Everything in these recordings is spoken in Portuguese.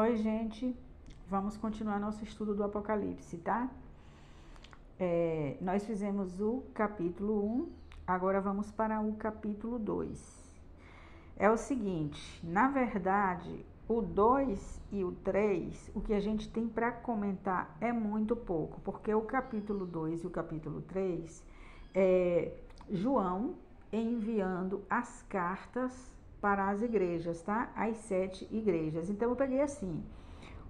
Oi, gente. Vamos continuar nosso estudo do Apocalipse, tá? Nós fizemos o capítulo 1, agora vamos para o capítulo 2. É o seguinte, na verdade, o 2 e o 3, o que a gente tem para comentar é muito pouco, porque o capítulo 2 e o capítulo 3 é João enviando as cartas para as igrejas, tá? As 7 igrejas. Então, eu peguei assim,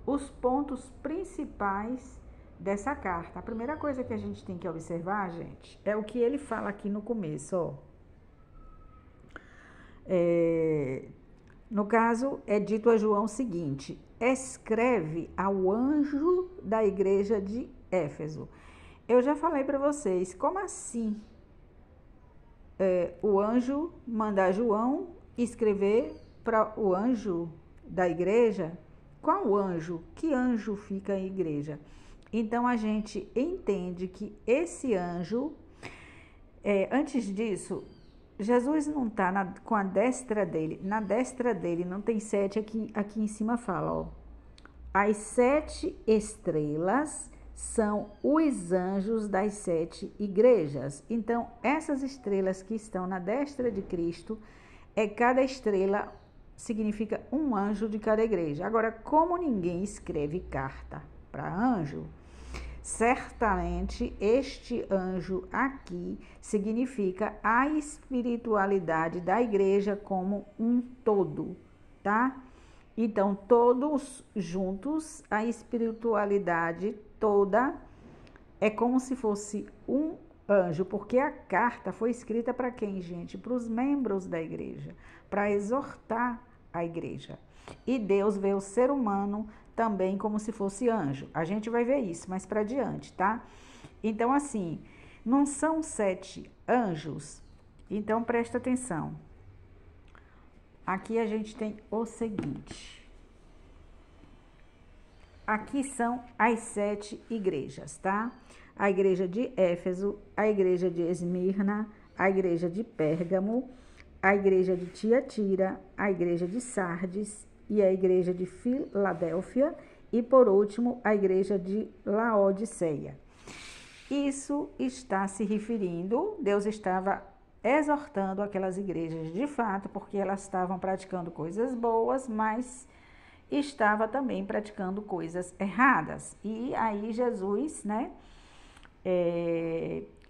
os pontos principais dessa carta. A primeira coisa que a gente tem que observar, gente, é o que ele fala aqui no começo, ó. No caso, é dito a João o seguinte: escreve ao anjo da igreja de Éfeso. Eu já falei para vocês, como assim? O anjo manda João escrever para o anjo da igreja? Qual anjo? Que anjo fica em igreja? Então a gente entende que esse anjo, antes disso, Jesus não está com a destra dele. Na destra dele não tem 7, aqui em cima fala, ó. As 7 estrelas são os anjos das 7 igrejas. Então, essas estrelas que estão na destra de Cristo, cada estrela significa um anjo de cada igreja. Agora, como ninguém escreve carta para anjo, certamente este anjo aqui significa a espiritualidade da igreja como um todo, tá? Então, todos juntos, a espiritualidade toda é como se fosse um anjo, porque a carta foi escrita para quem, gente? Para os membros da igreja, para exortar a igreja. E Deus vê o ser humano também como se fosse anjo. A gente vai ver isso mais para diante, tá? Então, assim, não são 7 anjos? Então, presta atenção. Aqui a gente tem o seguinte. Aqui são as 7 igrejas, tá? A igreja de Éfeso, a igreja de Esmirna, a igreja de Pérgamo, a igreja de Tiatira, a igreja de Sardes e a igreja de Filadélfia e, por último, a igreja de Laodiceia. Isso está se referindo, Deus estava exortando aquelas igrejas de fato, porque elas estavam praticando coisas boas, mas estava também praticando coisas erradas. E aí Jesus, né,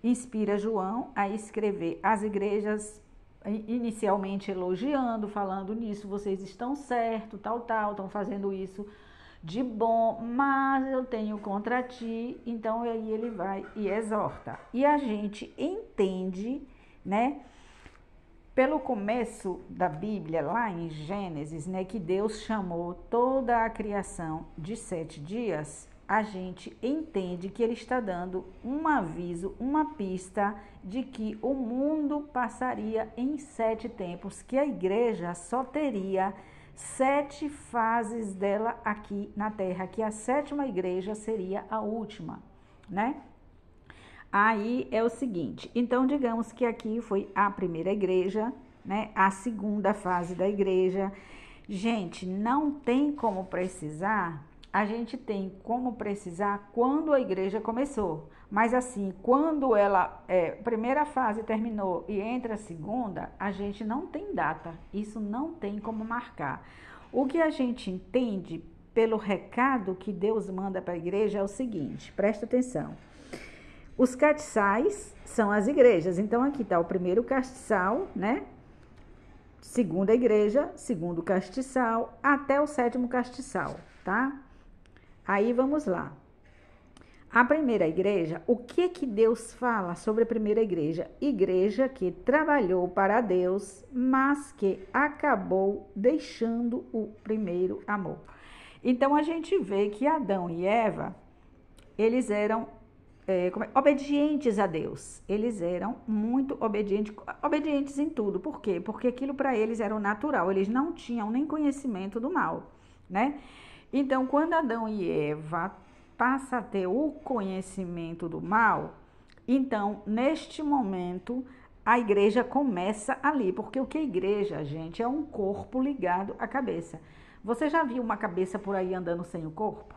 inspira João a escrever as igrejas, inicialmente elogiando, falando nisso, vocês estão certo, tal, estão fazendo isso de bom, mas eu tenho contra ti. Então aí ele vai e exorta. E a gente entende, né, pelo começo da Bíblia, lá em Gênesis, né, que Deus chamou toda a criação de 7 dias, a gente entende que ele está dando um aviso, uma pista de que o mundo passaria em 7 tempos, que a igreja só teria 7 fases dela aqui na Terra, que a 7ª igreja seria a última, né? Aí é o seguinte, então digamos que aqui foi a primeira igreja, né? A segunda fase da igreja. Gente, não tem como precisar, a gente tem como precisar quando a igreja começou. Mas assim, quando ela, primeira fase terminou e entra a segunda, a gente não tem data, isso não tem como marcar. O que a gente entende pelo recado que Deus manda para a igreja é o seguinte, presta atenção. Os castiçais são as igrejas. Então, aqui está o primeiro castiçal, né? Segunda igreja, segundo castiçal, até o 7º castiçal, tá? Aí, vamos lá. A primeira igreja, o que Deus fala sobre a primeira igreja? Igreja que trabalhou para Deus, mas que acabou deixando o primeiro amor. Então, a gente vê que Adão e Eva, eles eram obedientes a Deus. Eles eram muito obedientes em tudo. Por quê? Porque aquilo para eles era o natural. Eles não tinham nem conhecimento do mal, né? Então, quando Adão e Eva passam a ter o conhecimento do mal, então, neste momento, a igreja começa ali. Porque o que é igreja, gente? É um corpo ligado à cabeça. Você já viu uma cabeça por aí andando sem o corpo?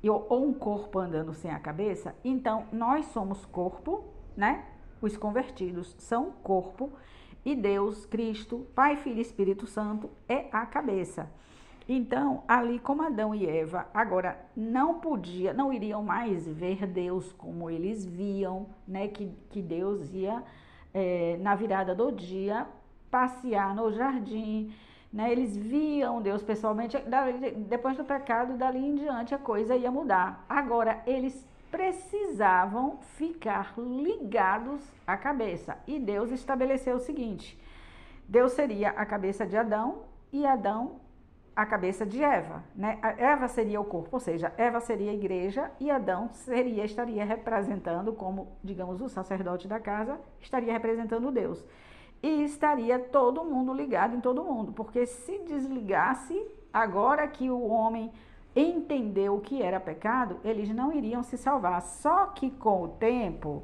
Ou um corpo andando sem a cabeça? Então, nós somos corpo, né? Os convertidos são corpo e Deus, Cristo, Pai, Filho e Espírito Santo é a cabeça. Então, ali como Adão e Eva, agora não iriam mais ver Deus como eles viam, né? Que Deus ia, na virada do dia, passear no jardim, né? Eles viam Deus pessoalmente. Depois do pecado, dali em diante a coisa ia mudar. Agora, eles precisavam ficar ligados à cabeça. E Deus estabeleceu o seguinte: Deus seria a cabeça de Adão e Adão a cabeça de Eva, né? Eva seria o corpo, ou seja, Eva seria a igreja e Adão estaria representando, como, digamos, o sacerdote da casa, estaria representando Deus. E estaria todo mundo ligado em todo mundo, porque se desligasse, agora que o homem entendeu o que era pecado, eles não iriam se salvar. Só que com o tempo,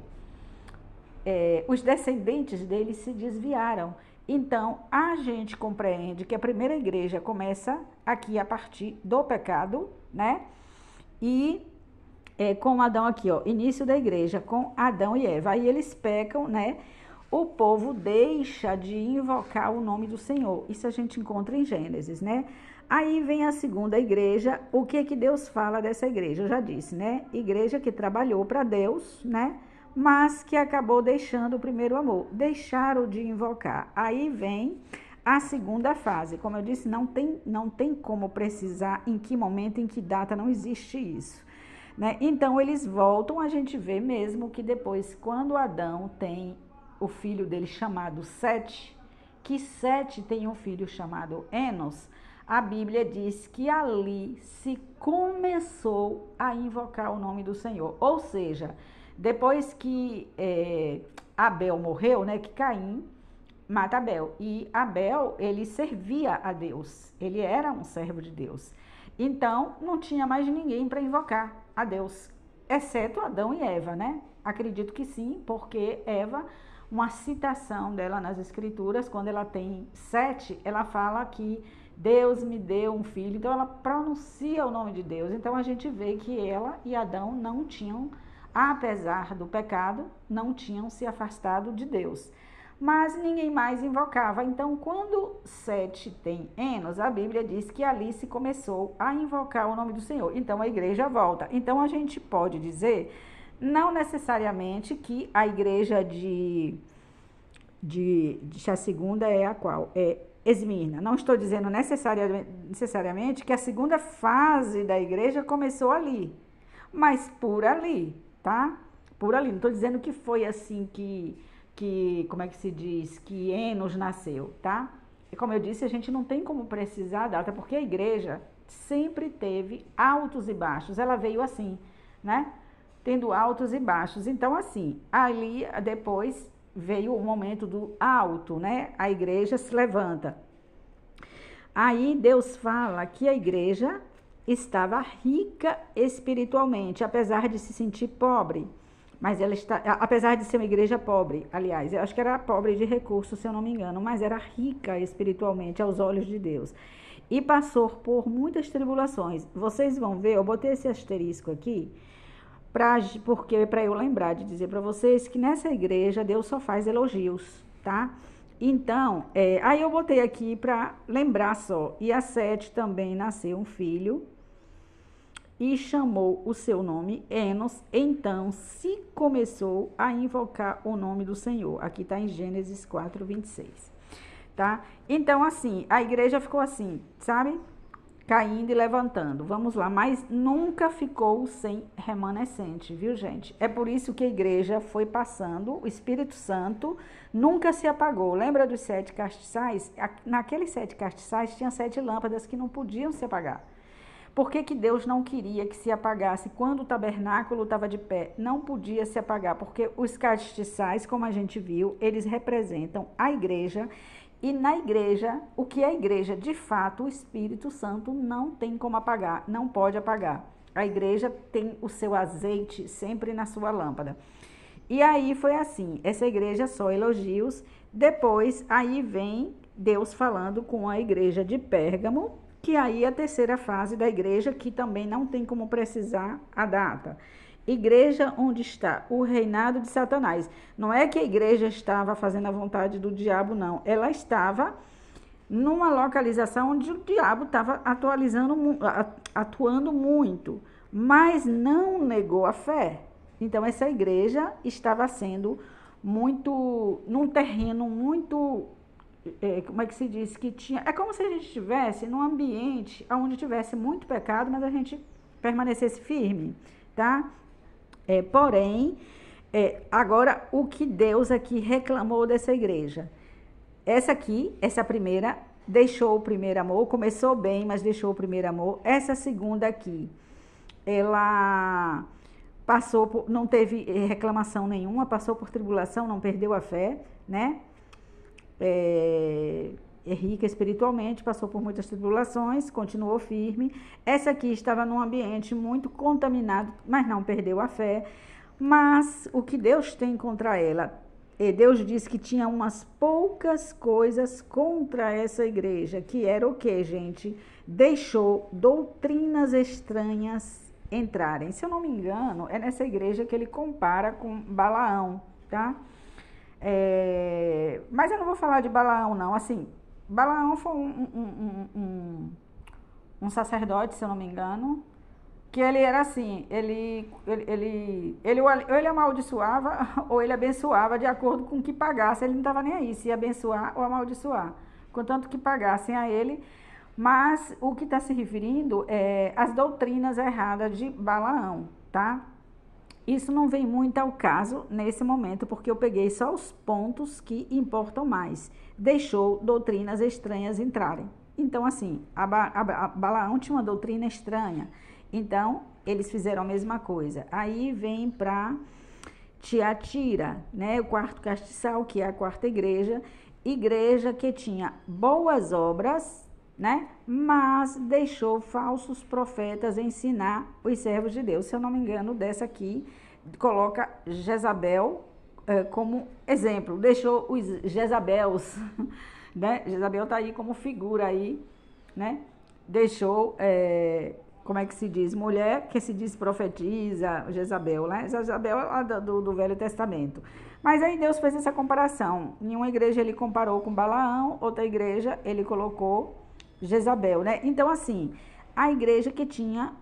os descendentes deles se desviaram. Então, a gente compreende que a primeira igreja começa aqui a partir do pecado, né? E com Adão aqui, ó, início da igreja, com Adão e Eva. Aí eles pecam, né? O povo deixa de invocar o nome do Senhor. Isso a gente encontra em Gênesis, né? Aí vem a segunda igreja. O que que Deus fala dessa igreja? Eu já disse, né? Igreja que trabalhou para Deus, né? Mas que acabou deixando o primeiro amor, deixaram de invocar. Aí vem a segunda fase. Como eu disse, não tem como precisar em que momento, em que data, não existe isso, né? Então, eles voltam, a gente vê mesmo que depois, quando Adão tem o filho dele chamado Sete, que Sete tem um filho chamado Enos, a Bíblia diz que ali se começou a invocar o nome do Senhor. Ou seja, depois que Abel morreu, né, que Caim mata Abel. E Abel, ele servia a Deus, ele era um servo de Deus. Então, não tinha mais ninguém para invocar a Deus, exceto Adão e Eva, né? Acredito que sim, porque Eva, uma citação dela nas Escrituras, quando ela tem 7, ela fala que Deus me deu um filho, então ela pronuncia o nome de Deus. Então, a gente vê que ela e Adão não tinham, apesar do pecado, não tinham se afastado de Deus. Mas ninguém mais invocava. Então, quando Sete tem Enos, a Bíblia diz que ali se começou a invocar o nome do Senhor. Então, a igreja volta. Então, a gente pode dizer, não necessariamente que a igreja a segunda é a qual? É Esmirna. Não estou dizendo necessariamente que a segunda fase da igreja começou ali, mas por ali, tá? Por ali. Não estou dizendo que foi assim que como é que se diz, que Enos nasceu, tá? E como eu disse, a gente não tem como precisar a data, porque a igreja sempre teve altos e baixos. Ela veio assim, né? Tendo altos e baixos. Então, assim, ali depois veio o momento do alto, né? A igreja se levanta. Aí Deus fala que a igreja estava rica espiritualmente, apesar de se sentir pobre. Mas ela apesar de ser uma igreja pobre, aliás, eu acho que era pobre de recursos, se eu não me engano, mas era rica espiritualmente aos olhos de Deus. E passou por muitas tribulações. Vocês vão ver, eu botei esse asterisco aqui, porque para eu lembrar de dizer para vocês que nessa igreja Deus só faz elogios, tá? Então, aí eu botei aqui para lembrar só. E a Sete também nasceu um filho e chamou o seu nome Enos. Então se começou a invocar o nome do Senhor. Aqui está em Gênesis 4:26, tá? Então, assim, a igreja ficou assim, sabe? Caindo e levantando. Vamos lá, mas nunca ficou sem remanescente, viu, gente? É por isso que a igreja foi passando, o Espírito Santo nunca se apagou. Lembra dos 7 castiçais? Naqueles 7 castiçais tinha 7 lâmpadas que não podiam se apagar. Por que que Deus não queria que se apagasse quando o tabernáculo estava de pé? Não podia se apagar, porque os castiçais, como a gente viu, eles representam a igreja. E na igreja, o que é a igreja? De fato, o Espírito Santo não tem como apagar, não pode apagar. A igreja tem o seu azeite sempre na sua lâmpada. E aí foi assim, essa igreja só elogios. Depois, aí vem Deus falando com a igreja de Pérgamo, que aí é a terceira fase da igreja, que também não tem como precisar a data. Igreja onde está o reinado de Satanás. Não é que a igreja estava fazendo a vontade do diabo, não. Ela estava numa localização onde o diabo estava atuando muito, mas não negou a fé. Então, essa igreja estava sendo muito, num terreno muito, como é que se diz, que tinha, é como se a gente estivesse num ambiente onde tivesse muito pecado, mas a gente permanecesse firme, tá? Porém, agora o que Deus aqui reclamou dessa igreja? Essa primeira, deixou o primeiro amor, começou bem, mas deixou o primeiro amor. Essa segunda aqui, ela passou por, não teve reclamação nenhuma, passou por tribulação, não perdeu a fé, né? É rica espiritualmente, passou por muitas tribulações, continuou firme. Essa aqui estava num ambiente muito contaminado, mas não perdeu a fé. Mas o que Deus tem contra ela? Deus disse que tinha umas poucas coisas contra essa igreja, que era o que, gente? Deixou doutrinas estranhas entrarem. Se eu não me engano, é nessa igreja que ele compara com Balaão, tá? Mas eu não vou falar de Balaão, não. Assim, Balaão foi um sacerdote, se eu não me engano, que ele era assim, ou ele amaldiçoava ou ele abençoava de acordo com o que pagasse. Ele não estava nem aí se ia abençoar ou amaldiçoar, contanto que pagassem a ele. Mas o que está se referindo é as doutrinas erradas de Balaão, tá? Isso não vem muito ao caso nesse momento, porque eu peguei só os pontos que importam mais. Deixou doutrinas estranhas entrarem. Então, assim, a Balaão tinha uma doutrina estranha. Então, eles fizeram a mesma coisa. Aí vem para Tiatira, né? O quarto castiçal, que é a quarta igreja. Igreja que tinha boas obras, né? Mas deixou falsos profetas ensinar os servos de Deus. Se eu não me engano, dessa aqui, coloca Jezabel como exemplo. Deixou os Jezabels, né? Jezabel tá aí como figura aí, né? Deixou... como é que se diz? Mulher que se diz profetiza, Jezabel, né? Jezabel é do Velho Testamento. Mas aí Deus fez essa comparação. Em uma igreja ele comparou com Balaão, outra igreja ele colocou Jezabel, né? Então, assim, a igreja que tinha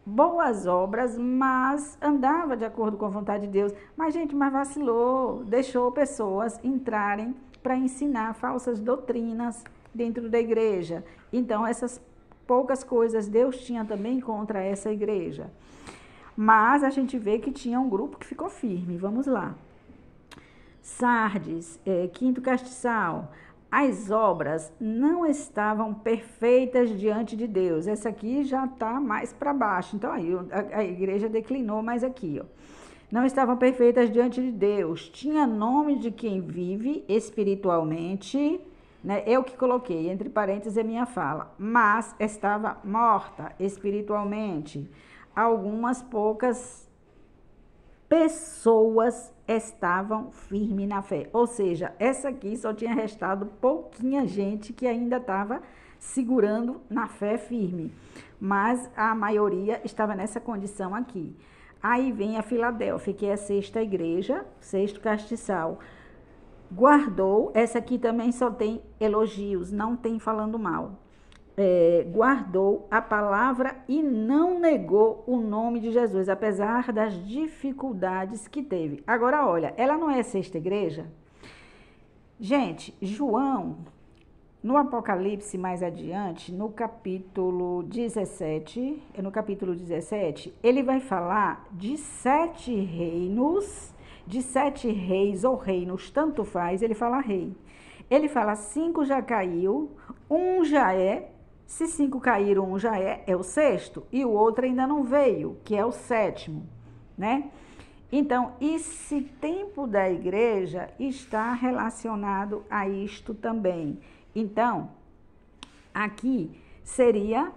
boas obras, mas andava de acordo com a vontade de Deus. Mas, gente, mas vacilou, deixou pessoas entrarem para ensinar falsas doutrinas dentro da igreja. Então, essas poucas coisas Deus tinha também contra essa igreja. Mas a gente vê que tinha um grupo que ficou firme. Vamos lá. Sardes, quinto castiçal. As obras não estavam perfeitas diante de Deus. Essa aqui já está mais para baixo. Então, aí a igreja declinou mais aqui, ó. Não estavam perfeitas diante de Deus. Tinha nome de quem vive espiritualmente, né? Eu que coloquei, entre parênteses, a minha fala. Mas estava morta espiritualmente. Algumas poucas pessoas estavam firmes na fé. Ou seja, essa aqui só tinha restado pouquinha gente que ainda estava segurando na fé firme. Mas a maioria estava nessa condição aqui. Aí vem a Filadélfia, que é a sexta igreja, sexto castiçal. Guardou, essa aqui também só tem elogios, não tem falando mal. Guardou a palavra e não negou o nome de Jesus, apesar das dificuldades que teve. Agora, olha, ela não é a sexta igreja? Gente, João, no Apocalipse mais adiante, no capítulo 17, ele vai falar de 7 reinos, de 7 reis ou reinos, tanto faz, ele fala rei. Ele fala 5 já caiu, 1 já é. Se 5 caíram, 1 já é o sexto, e o outro ainda não veio, que é o sétimo, né? Então, esse tempo da igreja está relacionado a isto também. Então, aqui seria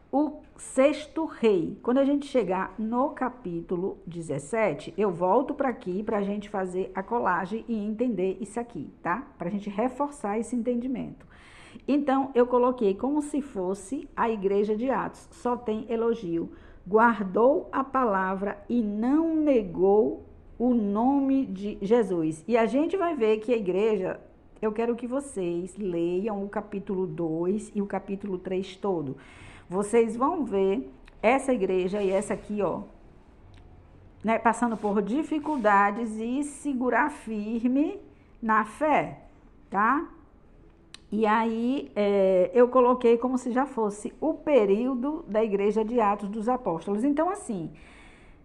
o sexto rei. Quando a gente chegar no capítulo 17, eu volto para aqui para a gente fazer a colagem e entender isso aqui, tá? Para a gente reforçar esse entendimento. Então, eu coloquei como se fosse a igreja de Atos, só tem elogio. Guardou a palavra e não negou o nome de Jesus. E a gente vai ver que a igreja, eu quero que vocês leiam o capítulo 2 e o capítulo 3 todo. Vocês vão ver essa igreja e essa aqui, ó, né, passando por dificuldades e segurar firme na fé, tá? E aí, eu coloquei como se já fosse o período da igreja de Atos dos Apóstolos. Então, assim,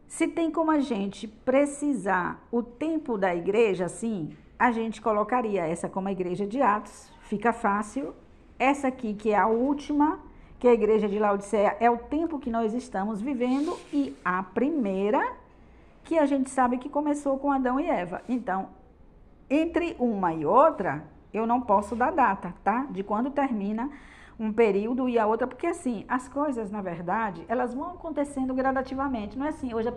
se tem como a gente precisar o tempo da igreja, assim, a gente colocaria essa como a igreja de Atos, fica fácil. Essa aqui, que é a última, que é a igreja de Laodiceia, é o tempo que nós estamos vivendo, e a primeira, que a gente sabe que começou com Adão e Eva. Então, entre uma e outra, eu não posso dar data, tá? De quando termina um período e a outra, porque assim, as coisas, na verdade, elas vão acontecendo gradativamente. Não é assim, hoje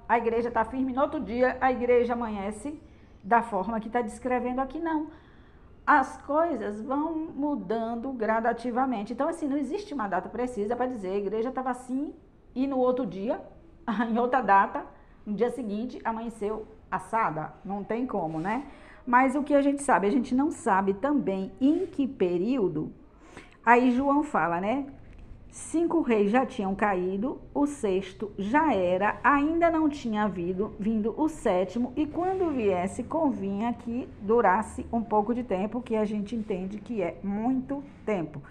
a igreja está firme, no outro dia a igreja amanhece da forma que está descrevendo aqui, não. As coisas vão mudando gradativamente. Então, assim, não existe uma data precisa para dizer a igreja estava assim e no outro dia, em outra data, no dia seguinte, amanheceu assada. Não tem como, né? Mas o que a gente sabe? A gente não sabe também em que período. Aí João fala, né? 5 reis já tinham caído, o 6º já era, ainda não tinha vindo o 7º, e quando viesse, convinha que durasse um pouco de tempo, que a gente entende que é muito tempo.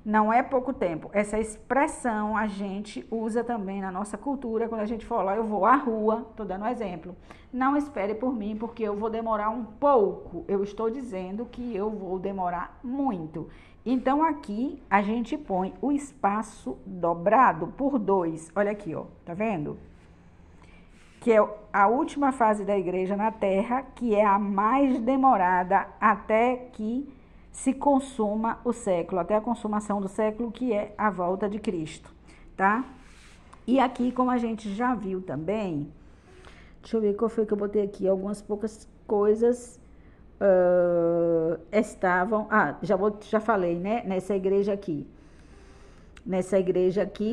Não é pouco tempo. Essa expressão a gente usa também na nossa cultura, quando a gente fala, eu vou à rua, estou dando um exemplo. Não espere por mim, porque eu vou demorar um pouco. Eu estou dizendo que eu vou demorar muito. Então, aqui, a gente põe o espaço dobrado por 2. Olha aqui, ó, tá vendo? Que é a última fase da igreja na Terra, que é a mais demorada até que se consuma o século, até a consumação do século, que é a volta de Cristo, tá? E aqui, como a gente já viu também, deixa eu ver qual foi que eu botei aqui, algumas poucas coisas estavam, já falei, né, nessa igreja aqui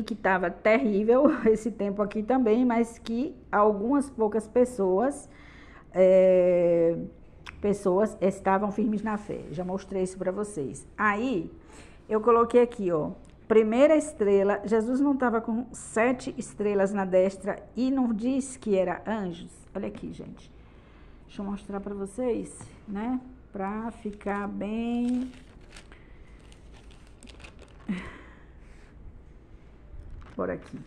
que estava terrível esse tempo aqui também, mas que algumas poucas pessoas estavam firmes na fé. Já mostrei isso para vocês. Aí, eu coloquei aqui, ó, primeira estrela. Jesus não estava com 7 estrelas na destra e não diz que era anjos? Olha aqui, gente. Deixa eu mostrar para vocês, né? Para ficar bem... Por aqui.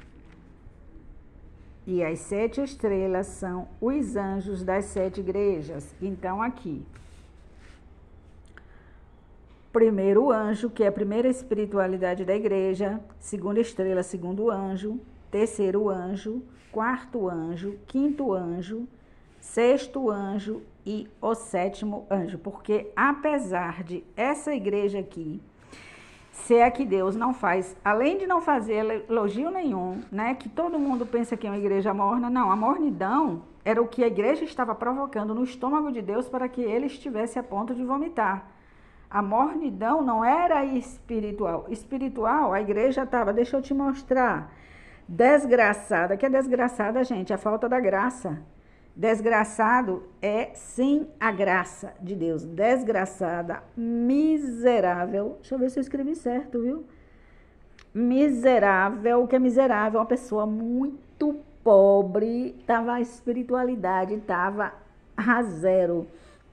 E as 7 estrelas são os anjos das 7 igrejas. Então, aqui. Primeiro anjo, que é a primeira espiritualidade da igreja. Segunda estrela, segundo anjo. Terceiro anjo. Quarto anjo. Quinto anjo. Sexto anjo e o 7º anjo. Porque apesar de essa igreja aqui ser a que Deus não faz, além de não fazer elogio nenhum, né? Que todo mundo pensa que é uma igreja morna. Não, a mornidão era o que a igreja estava provocando no estômago de Deus para que ele estivesse a ponto de vomitar. A mornidão não era espiritual. Espiritual, a igreja estava, deixa eu te mostrar, desgraçada. Que é desgraçada, gente? A falta da graça. Desgraçado é sem a graça de Deus. Desgraçada, miserável. Deixa eu ver se eu escrevi certo, viu? Miserável, o que é miserável? Uma pessoa muito pobre. Tava a espiritualidade, tava a zero.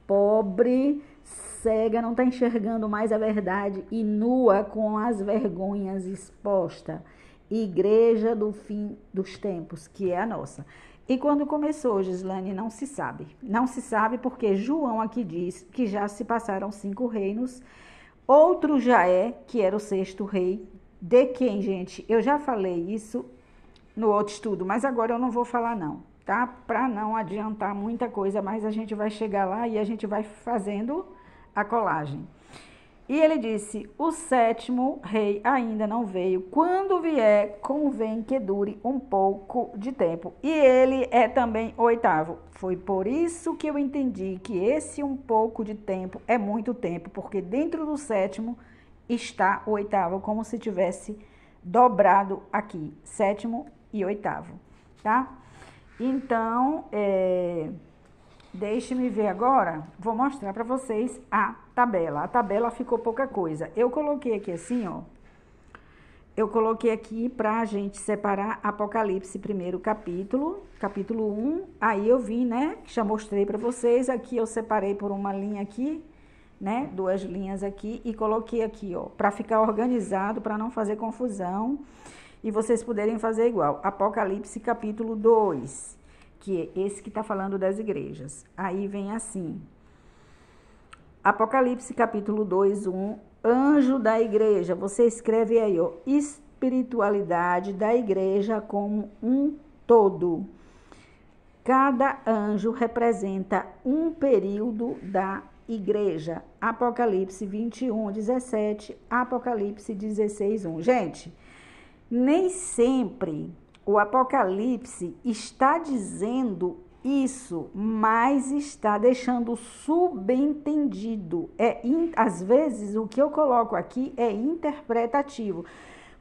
Pobre, cega, não tá enxergando mais a verdade e nua com as vergonhas exposta. Igreja do fim dos tempos, que é a nossa. E quando começou, Gislane, não se sabe. Não se sabe porque João aqui diz que já se passaram 5 reinos. Outro já que era o 6º rei. De quem, gente? Eu já falei isso no outro estudo, mas agora eu não vou falar não, tá? Para não adiantar muita coisa, mas a gente vai chegar lá e a gente vai fazendo a colagem. E ele disse, o 7º rei ainda não veio. Quando vier, convém que dure um pouco de tempo. E ele é também o 8º. Foi por isso que eu entendi que esse um pouco de tempo é muito tempo, porque dentro do 7º está o oitavo, como se tivesse dobrado aqui, sétimo e oitavo, tá? Então, deixe-me ver agora, vou mostrar para vocês a tabela. A tabela ficou pouca coisa. Eu coloquei aqui assim, ó. Eu coloquei aqui pra gente separar Apocalipse, primeiro capítulo, capítulo 1. Aí eu vim, né, já mostrei para vocês. Aqui eu separei por uma linha aqui, né, 2 linhas aqui e coloquei aqui, ó, para ficar organizado, para não fazer confusão e vocês poderem fazer igual. Apocalipse capítulo 2, que é esse que tá falando das igrejas. Aí vem assim. Apocalipse capítulo 2, 1, anjo da igreja. Você escreve aí, ó, espiritualidade da igreja como um todo. Cada anjo representa um período da igreja. Apocalipse 21, 17, Apocalipse 16, 1. Gente, nem sempre o Apocalipse está dizendo isso, mas está deixando subentendido. Às vezes, o que eu coloco aqui é interpretativo.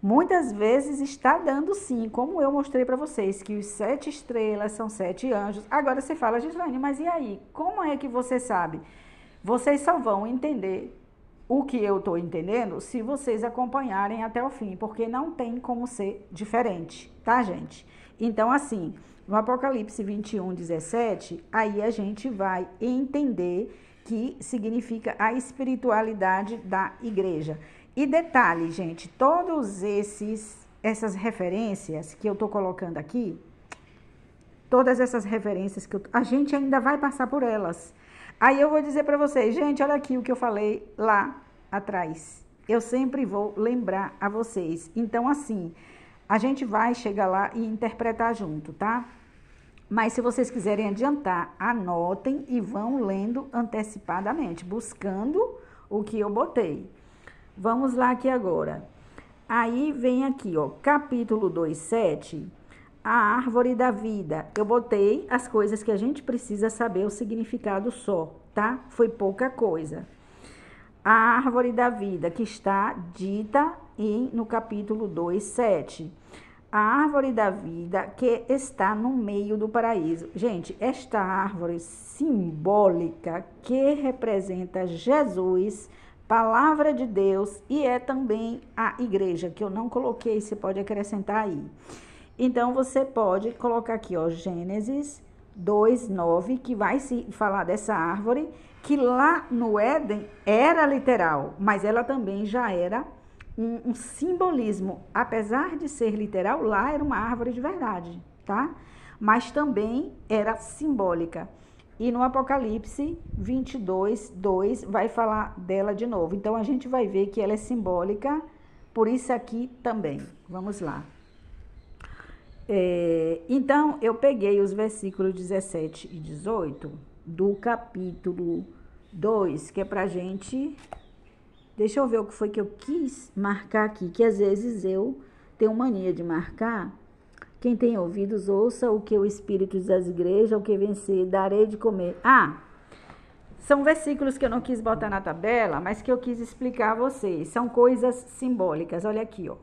Muitas vezes está dando sim, como eu mostrei para vocês, que os 7 estrelas são 7 anjos. Agora você fala, Gislaine, mas e aí? Como é que você sabe? Vocês só vão entender o que eu estou entendendo se vocês acompanharem até o fim, porque não tem como ser diferente, tá, gente? Então, assim, no Apocalipse 21, 17, aí a gente vai entender que significa a espiritualidade da igreja. E detalhe, gente, todos essas referências que eu tô colocando aqui, todas essas referências a gente ainda vai passar por elas. Aí eu vou dizer para vocês, gente, olha aqui o que eu falei lá atrás. Eu sempre vou lembrar a vocês. Então, assim, a gente vai chegar lá e interpretar junto, tá? Mas se vocês quiserem adiantar, anotem e vão lendo antecipadamente, buscando o que eu botei. Vamos lá aqui agora. Aí vem aqui, ó, capítulo 2, 7, a árvore da vida. Eu botei as coisas que a gente precisa saber o significado só, tá? Foi pouca coisa. A árvore da vida, que está dita no capítulo 2, 7. A árvore da vida que está no meio do paraíso. Gente, esta árvore simbólica que representa Jesus, palavra de Deus, e é também a igreja, que eu não coloquei, você pode acrescentar aí. Então, você pode colocar aqui, ó, Gênesis 2, 9, que vai se falar dessa árvore, que lá no Éden era literal, mas ela também já era um simbolismo. Apesar de ser literal, lá era uma árvore de verdade, tá? Mas também era simbólica. E no Apocalipse 22, 2, vai falar dela de novo. Então, a gente vai ver que ela é simbólica, por isso aqui também. Vamos lá. Então, eu peguei os versículos 17 e 18 do capítulo 2, que é pra gente... Deixa eu ver o que foi que eu quis marcar aqui, que às vezes eu tenho mania de marcar. Quem tem ouvidos, ouça o que o Espírito diz às igrejas, o que vencer, darei de comer. São versículos que eu não quis botar na tabela, mas que eu quis explicar a vocês. São coisas simbólicas, olha aqui, ó.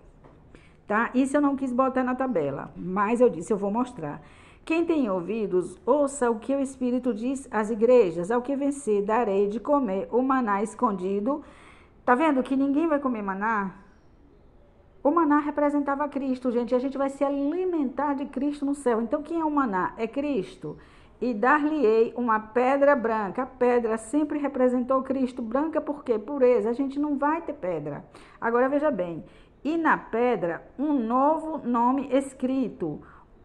Tá? Isso eu não quis botar na tabela, mas eu disse, eu vou mostrar. Quem tem ouvidos, ouça o que o Espírito diz às igrejas, ao que vencer, darei de comer o maná escondido. Tá vendo que ninguém vai comer maná? O maná representava Cristo, gente, e a gente vai se alimentar de Cristo no céu. Então, quem é o maná? É Cristo. E dar-lhe-ei uma pedra branca. A pedra sempre representou Cristo. Branca por quê? Pureza. A gente não vai ter pedra. Agora, veja bem. E na pedra, um novo nome escrito.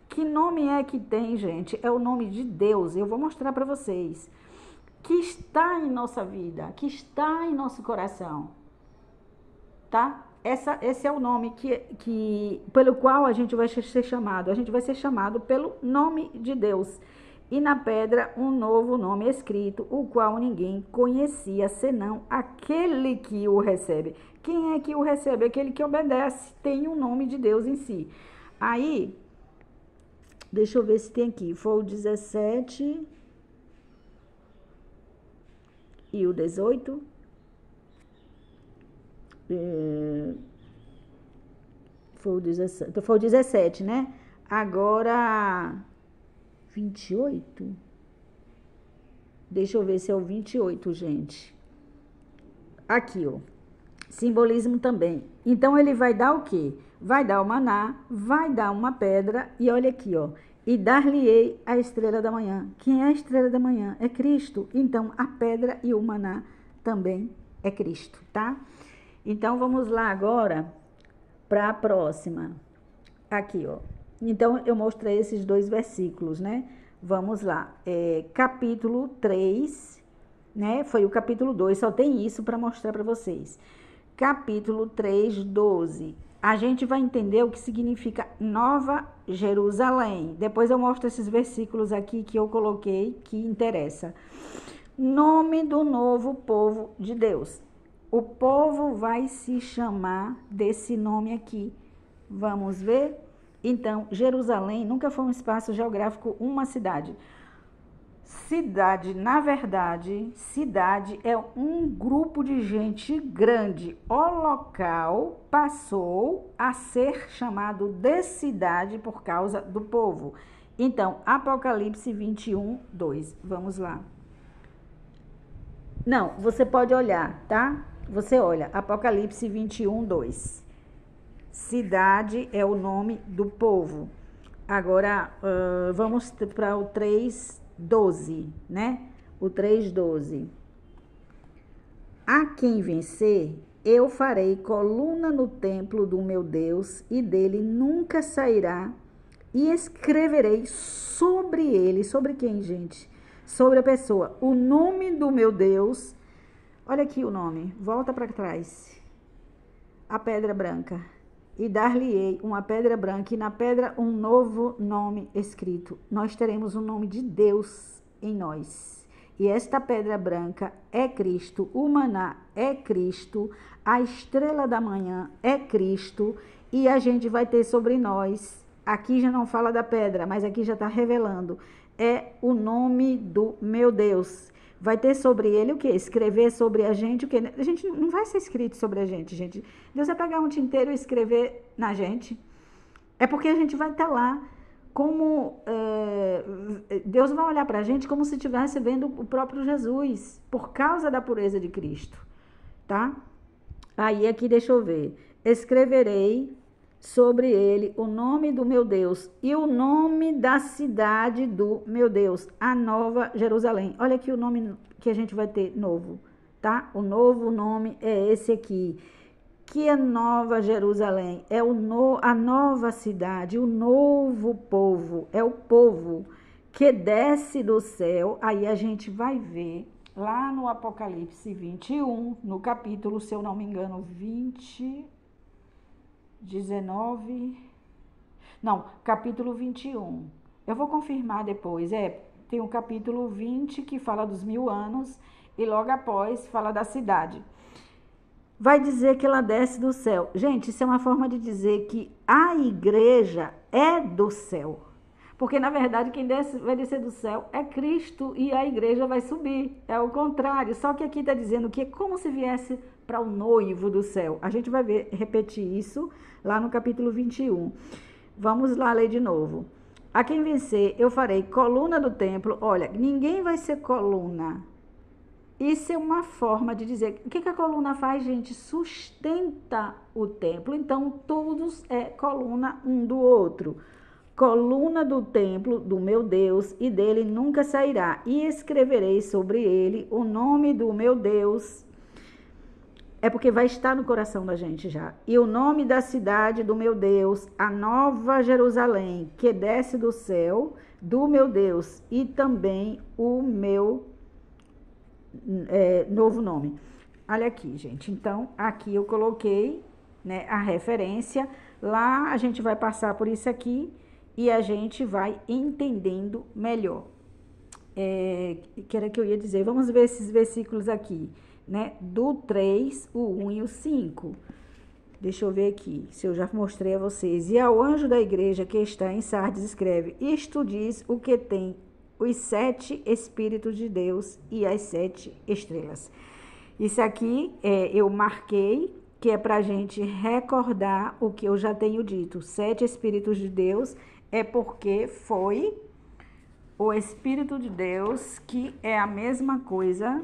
Que nome é que tem, gente? É o nome de Deus. Eu vou mostrar para vocês. Que está em nossa vida, que está em nosso coração, tá? Esse é o nome pelo qual a gente vai ser chamado. A gente vai ser chamado pelo nome de Deus. E na pedra, um novo nome escrito, o qual ninguém conhecia, senão aquele que o recebe. Quem é que o recebe? Aquele que obedece, tem o nome de Deus em si. Aí, deixa eu ver se tem aqui, foi o 17... e o 18, Foi o 17, né? Agora, 28? Deixa eu ver se é o 28, gente. Aqui, ó. Simbolismo também. Então, ele vai dar o quê? Vai dar o maná, vai dar uma pedra, e olha aqui, ó. E dar-lhe-ei a estrela da manhã. Quem é a estrela da manhã? É Cristo. Então, a pedra e o maná também é Cristo, tá? Então, vamos lá agora para a próxima. Aqui, ó. Então, eu mostrei esses 2 versículos, né? Vamos lá. Capítulo 3, né? Foi o capítulo 2, só tem isso para mostrar para vocês. Capítulo 3, 12. A gente vai entender o que significa Nova Jerusalém. Depois eu mostro esses versículos aqui que eu coloquei, que interessa. Nome do novo povo de Deus. O povo vai se chamar desse nome aqui. Vamos ver? Então, Jerusalém nunca foi um espaço geográfico, uma cidade. Cidade, na verdade, cidade é um grupo de gente grande. O local passou a ser chamado de cidade por causa do povo. Então, Apocalipse 21, 2. Vamos lá. Não, você pode olhar, tá? Você olha, Apocalipse 21, 2. Cidade é o nome do povo. Agora, vamos para o 3, 12, né? O 3, 12. A quem vencer, eu farei coluna no templo do meu Deus, e dele nunca sairá, e escreverei sobre ele, sobre quem, gente? Sobre a pessoa, o nome do meu Deus. Olha aqui o nome, volta para trás. A pedra branca. E dar-lhe-ei uma pedra branca, e na pedra um novo nome escrito. Nós teremos o nome de Deus em nós. E esta pedra branca é Cristo, o maná é Cristo, a estrela da manhã é Cristo, e a gente vai ter sobre nós, aqui já não fala da pedra, mas aqui já está revelando, é o nome do meu Deus. Vai ter sobre ele o quê? Escrever sobre a gente o quê? A gente não vai ser escrito sobre a gente, gente. Deus vai pegar um tinteiro e escrever na gente. É porque a gente vai estar lá como... Deus vai olhar para a gente como se estivesse vendo o próprio Jesus, por causa da pureza de Cristo, tá? Aí aqui, deixa eu ver. Escreverei sobre ele o nome do meu Deus e o nome da cidade do meu Deus, a Nova Jerusalém. Olha aqui o nome que a gente vai ter novo, tá? O novo nome é esse aqui, que é Nova Jerusalém, é a nova cidade, o novo povo, é o povo que desce do céu. Aí a gente vai ver lá no Apocalipse 21, no capítulo, se eu não me engano, capítulo 21. Eu vou confirmar depois. Tem o capítulo 20 que fala dos 1000 anos e logo após fala da cidade. Vai dizer que ela desce do céu. Gente, isso é uma forma de dizer que a igreja é do céu. Porque, na verdade, quem vai descer do céu é Cristo e a igreja vai subir. É o contrário. Só que aqui está dizendo que é como se viesse para o noivo do céu. A gente vai repetir isso lá no capítulo 21. Vamos lá ler de novo. A quem vencer, eu farei coluna do templo. Olha, ninguém vai ser coluna. Isso é uma forma de dizer. O que a coluna faz, gente? Sustenta o templo. Então, todos é coluna um do outro. Coluna do templo do meu Deus, e dele nunca sairá. E escreverei sobre ele o nome do meu Deus. É porque vai estar no coração da gente já. E o nome da cidade do meu Deus, a Nova Jerusalém, que desce do céu, do meu Deus. E também o meu novo nome. Olha aqui, gente. Então, aqui eu coloquei, né, a referência. Lá a gente vai passar por isso aqui e a gente vai entendendo melhor. Que era que eu ia dizer. Vamos ver esses versículos aqui, né? Do 3, o 1 e o 5. Deixa eu ver aqui, se eu já mostrei a vocês. E ao anjo da igreja que está em Sardes escreve: isto diz o que tem os 7 Espíritos de Deus e as 7 estrelas. Isso aqui eu marquei que é para a gente recordar o que eu já tenho dito. 7 Espíritos de Deus é porque foi o Espírito de Deus, que é a mesma coisa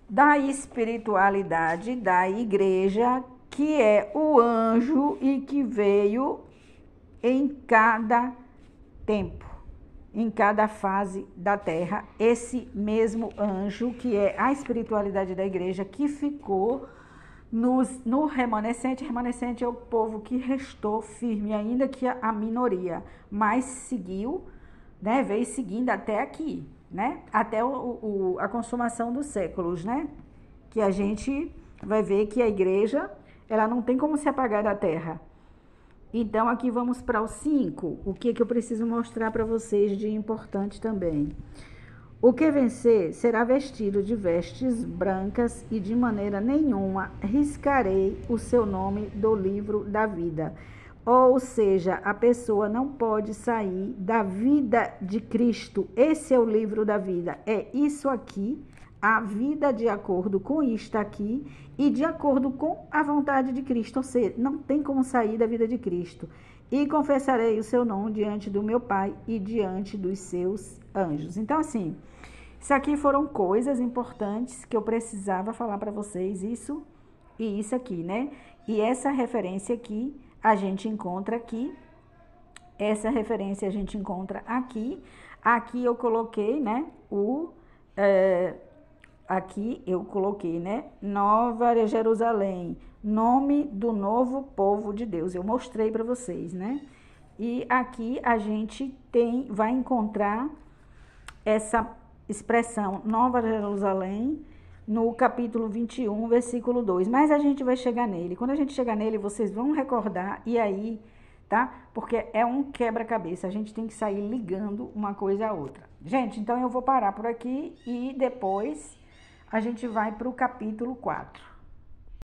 da espiritualidade da igreja, que é o anjo e que veio em cada tempo, em cada fase da terra, esse mesmo anjo, que é a espiritualidade da igreja, que ficou no remanescente. Remanescente é o povo que restou firme, ainda que a minoria, mas seguiu, né, veio seguindo até aqui, né, até a consumação dos séculos, né, que a gente vai ver que a igreja, ela não tem como se apagar da terra. Então, aqui vamos para o 5, o que eu preciso mostrar para vocês de importante também. O que vencer será vestido de vestes brancas e de maneira nenhuma riscarei o seu nome do livro da vida. Ou seja, a pessoa não pode sair da vida de Cristo. Esse é o livro da vida. É isso aqui, a vida de acordo com isto aqui e de acordo com a vontade de Cristo. Ou seja, não tem como sair da vida de Cristo. E confessarei o seu nome diante do meu Pai e diante dos seus anjos. Então, assim, isso aqui foram coisas importantes que eu precisava falar para vocês, isso e isso aqui, né? E essa referência aqui, a gente encontra aqui, essa referência a gente encontra aqui. Aqui eu coloquei, né, aqui eu coloquei, né, Nova Jerusalém, nome do novo povo de Deus. Eu mostrei para vocês, né? E aqui a gente vai encontrar essa expressão Nova Jerusalém no capítulo 21, versículo 2. Mas a gente vai chegar nele. Quando a gente chegar nele, vocês vão recordar e aí, tá? Porque é um quebra-cabeça. A gente tem que sair ligando uma coisa à outra. Gente, então eu vou parar por aqui e depois a gente vai para o capítulo 4.